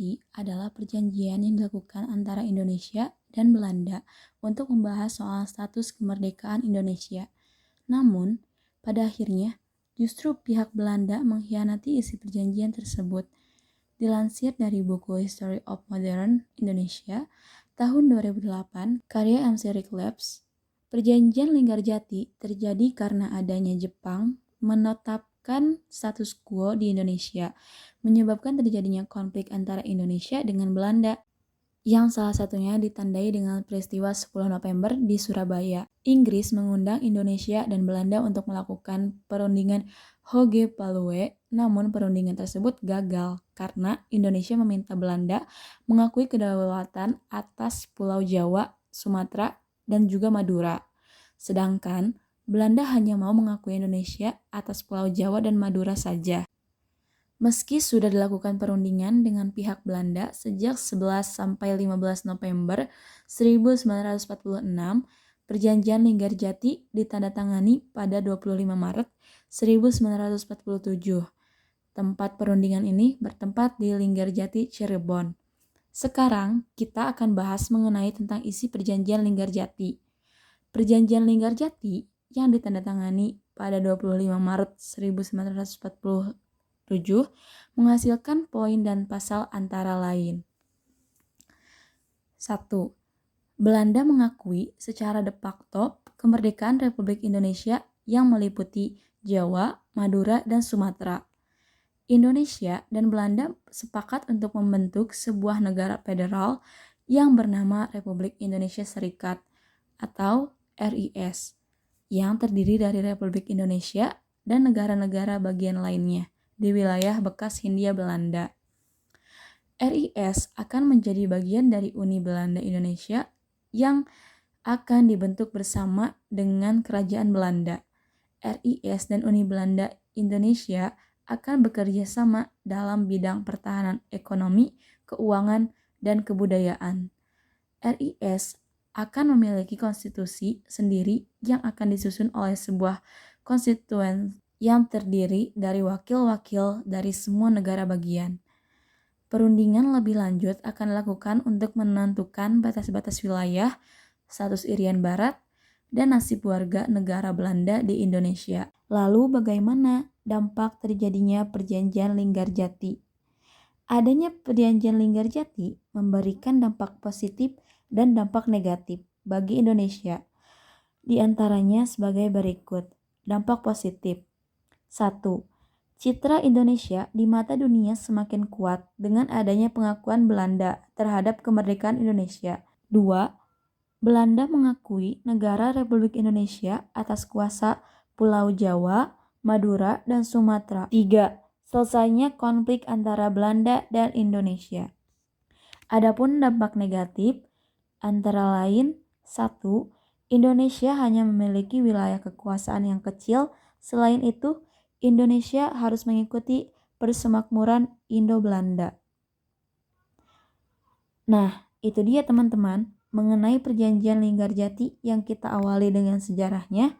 Linggarjati adalah perjanjian yang dilakukan antara Indonesia dan Belanda untuk membahas soal status kemerdekaan Indonesia. Namun, pada akhirnya, justru pihak Belanda mengkhianati isi perjanjian tersebut. Dilansir dari buku History of Modern Indonesia tahun 2008, karya MC Rick Labs, perjanjian Linggarjati terjadi karena adanya Jepang menetapkan status quo di Indonesia, menyebabkan terjadinya konflik antara Indonesia dengan Belanda, yang salah satunya ditandai dengan peristiwa 10 November di Surabaya. Inggris mengundang Indonesia dan Belanda untuk melakukan perundingan Hoge-Paluwe, namun perundingan tersebut gagal karena Indonesia meminta Belanda mengakui kedaulatan atas Pulau Jawa, Sumatera, dan juga Madura. Sedangkan Belanda hanya mau mengakui Indonesia atas Pulau Jawa dan Madura saja. Meski sudah dilakukan perundingan dengan pihak Belanda sejak 11 sampai 15 November 1946, Perjanjian Linggarjati ditandatangani pada 25 Maret 1947. Tempat perundingan ini bertempat di Linggarjati, Cirebon. Sekarang kita akan bahas mengenai tentang isi Perjanjian Linggarjati. Perjanjian Linggarjati yang ditandatangani pada 25 Maret 1947 menghasilkan poin dan pasal antara lain. 1. Belanda mengakui secara de facto kemerdekaan Republik Indonesia yang meliputi Jawa, Madura, dan Sumatera. Indonesia dan Belanda sepakat untuk membentuk sebuah negara federal yang bernama Republik Indonesia Serikat atau RIS, yang terdiri dari Republik Indonesia dan negara-negara bagian lainnya di wilayah bekas Hindia Belanda. RIS akan menjadi bagian dari Uni Belanda Indonesia yang akan dibentuk bersama dengan Kerajaan Belanda. RIS dan Uni Belanda Indonesia akan bekerja sama dalam bidang pertahanan ekonomi, keuangan, dan kebudayaan. RIS akan memiliki konstitusi sendiri yang akan disusun oleh sebuah konstituen yang terdiri dari wakil-wakil dari semua negara bagian. Perundingan lebih lanjut akan dilakukan untuk menentukan batas-batas wilayah, status Irian Barat, dan nasib warga negara Belanda di Indonesia. Lalu bagaimana dampak terjadinya Perjanjian Linggarjati? Adanya Perjanjian Linggarjati memberikan dampak positif dan dampak negatif bagi Indonesia. Di antaranya sebagai berikut. Dampak positif. 1. Citra Indonesia di mata dunia semakin kuat dengan adanya pengakuan Belanda terhadap kemerdekaan Indonesia. 2. Belanda mengakui negara Republik Indonesia atas kuasa Pulau Jawa, Madura, dan Sumatera. 3. Selesainya konflik antara Belanda dan Indonesia. Adapun dampak negatif antara lain: 1. Indonesia hanya memiliki wilayah kekuasaan yang kecil. Selain itu, Indonesia harus mengikuti persemakmuran Indo-Belanda. Nah, itu dia teman-teman mengenai Perjanjian Linggarjati yang kita awali dengan sejarahnya.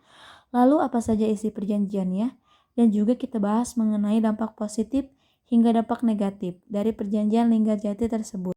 Lalu apa saja isi perjanjiannya? Dan juga kita bahas mengenai dampak positif hingga dampak negatif dari Perjanjian Linggarjati tersebut.